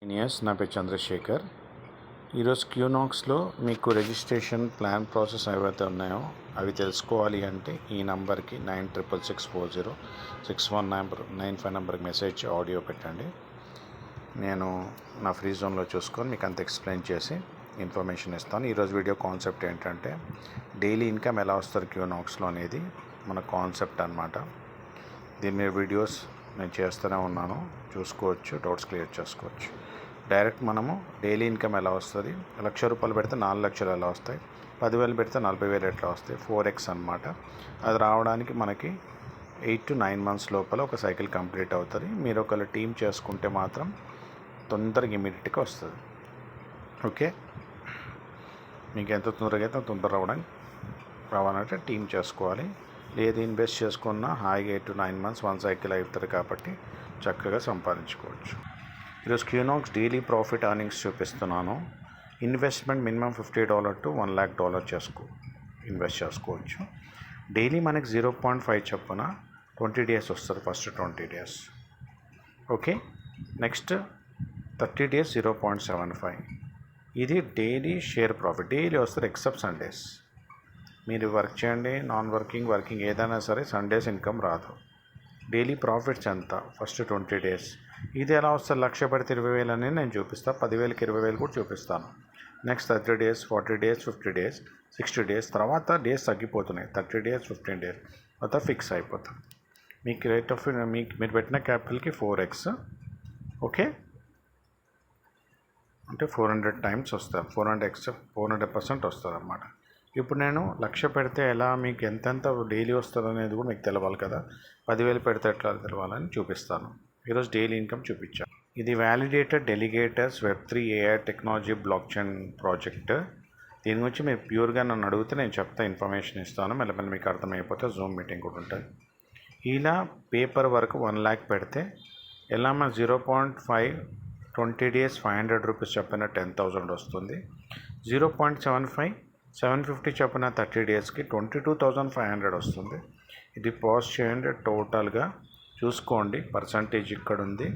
నా పేరు చంద్రశేఖర్. ఈరోజు క్యూనాక్స్లో మీకు రిజిస్ట్రేషన్ ప్లాన్ ప్రాసెస్ ఏవైతే ఉన్నాయో అవి తెలుసుకోవాలి అంటే ఈ నంబర్కి 9666406195 నెంబర్కి మెసేజ్ ఆడియో పెట్టండి. నేను నా ఫ్రీ జోన్లో చూసుకొని మీకు అంత ఎక్స్ప్లెయిన్ చేసి ఇన్ఫర్మేషన్ ఇస్తాను. ఈరోజు వీడియో కాన్సెప్ట్ ఏంటంటే డైలీ ఇన్కమ్ ఎలా వస్తారు క్యూనాక్స్లో అనేది మన కాన్సెప్ట్ అన్నమాట. దీని మీద వీడియోస్ నేను చేస్తూనే ఉన్నాను, చూసుకోవచ్చు, డౌట్స్ క్లియర్ చేసుకోవచ్చు. డైరెక్ట్ మనము డైలీ ఇన్కమ్ ఎలా వస్తుంది, ₹1,00,000 పెడితే 4 లక్షలు ఎలా వస్తాయి, 10,000 పెడితే 40,000 ఎట్లా వస్తాయి, 4x అన్నమాట. అది రావడానికి మనకి 8 to 9 months లోపల ఒక సైకిల్ కంప్లీట్ అవుతుంది. మీరు ఒకవేళ టీమ్ చేసుకుంటే మాత్రం తొందరగా ఇమీడియట్గా వస్తుంది. ఓకే, మీకు ఎంత తొందరగా అయితే తొందర రావాలంటే టీమ్ చేసుకోవాలి. లేదు ఇన్వెస్ట్ చేసుకున్నా హాయిగా 8 to 9 months వన్ సైకిల్ అవుతుంది కాబట్టి చక్కగా సంపాదించుకోవచ్చు. ఈరోజు క్యూనాక్స్ డైలీ ప్రాఫిట్ ఎర్నింగ్స్ చూపిస్తున్నాను. Investment minimum $50 to $1 lakh invest చేసుకోవచ్చు. డైలీ మనకి 0.5 చొప్పున 20 days వస్తుంది. First 20 days okay, next 30 days 0.75. ఇది డైలీ షేర్ ప్రాఫిట్. డైలీ వస్తుంది ఎక్సెప్ట్ సండేస్. మీరు వర్క్ చేయండి, నాన్ వర్కింగ్ ఏదైనా సరే సండేస్ ఇన్కమ్ రాదు. డైలీ ప్రాఫిట్స్ ఎంత ఫస్ట్ 20 days. ఇది ఎలా వస్తుంది, 1,00,000 పెడితే 20,000 అనేది నేను చూపిస్తాను. 10,000కి 20,000 కూడా చూపిస్తాను. Next 30 days, 40 days, 50 days, 60 days తర్వాత డేస్ తగ్గిపోతున్నాయి. 30 days, 15 days తర్వాత ఫిక్స్ అయిపోతుంది. మీకు రేట్ ఆఫ్ మీరు పెట్టిన క్యాపిటల్కి 4x. ఓకే, అంటే 400 times వస్తుంది, 400% వస్తుంది అన్నమాట. ఇప్పుడు నేను 1,00,000 పెడితే ఎలా, మీకు ఎంతెంత డైలీ వస్తుంది అనేది కూడా మీకు తెలవాలి కదా. 10,000 పెడితే ఎట్లా తెలవాలని చూపిస్తాను. ఈరోజు డైలీ ఇన్కమ్ చూపించాను. ఇది validated delegators Web3 AI technology blockchain project. దీని గురించి మీరు ప్యూర్గా నన్ను అడిగితే నేను చెప్తా, ఇన్ఫర్మేషన్ ఇస్తాను. మెల్లమెల్ల మీకు అర్థమైపోతే జూమ్ మీటింగ్ కూడా ఉంటుంది. ఇలా పేపర్ వరకు 1 lakh పెడితే ఎలా మన 0.5 20 days ₹500 చెప్పిన 10,000 వస్తుంది. 0.75 750 చెప్పిన 30 daysకి 22,500 వస్తుంది. ఇది పాజ్ చేయండి, టోటల్గా చూసుకోండి. పర్సంటేజ్ ఇక్కడ ఉంది,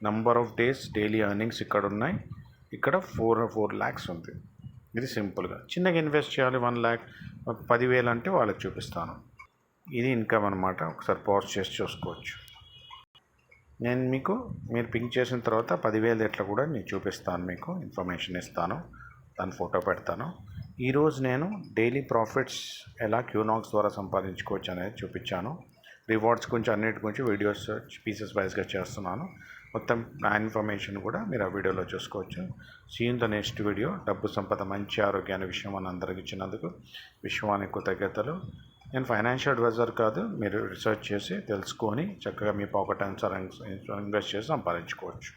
number of days daily earnings ఇక్కడ ఉన్నాయి, ఇక్కడ 4 lakhs ఉంది. ఇది సింపుల్గా చిన్నగా ఇన్వెస్ట్ చేయాలి. 1 lakh 10,000 అంటే వాళ్ళకి చూపిస్తాను. ఇది ఇన్కమ్ అనమాట. ఒకసారి పాజ్ చేసి చూసుకోవచ్చు. నేను మీరు పింక్ చేసిన తర్వాత 10,000 ఎట్లా కూడా నేను చూపిస్తాను, మీకు ఇన్ఫర్మేషన్ ఇస్తాను, దాని ఫోటో పెడతాను. ఈరోజు నేను డైలీ ప్రాఫిట్స్ ఎలా క్యూనాక్స్ ద్వారా సంపాదించుకోవచ్చు అనేది చూపించాను. రివార్డ్స్ గురించి అన్నిటి గురించి వీడియోస్ పీసెస్ వైజ్గా చేస్తున్నాను. మొత్తం నా ఇన్ఫర్మేషన్ కూడా మీరు ఆ వీడియోలో చూసుకోవచ్చు. See in the next video. డబ్బు సంపద మంచి ఆరోగ్యాన్ని విషయం అని అందరికి ఇచ్చినందుకు విశ్వానికి కృతజ్ఞతలు. నేను ఫైనాన్షియల్ అడ్వైజర్ కాదు, మీరు రీసెర్చ్ చేసి తెలుసుకొని చక్కగా మీ పాకెట్ ఆన్సర్ ఇన్వెస్ట్ చేసి సంపాదించుకోవచ్చు.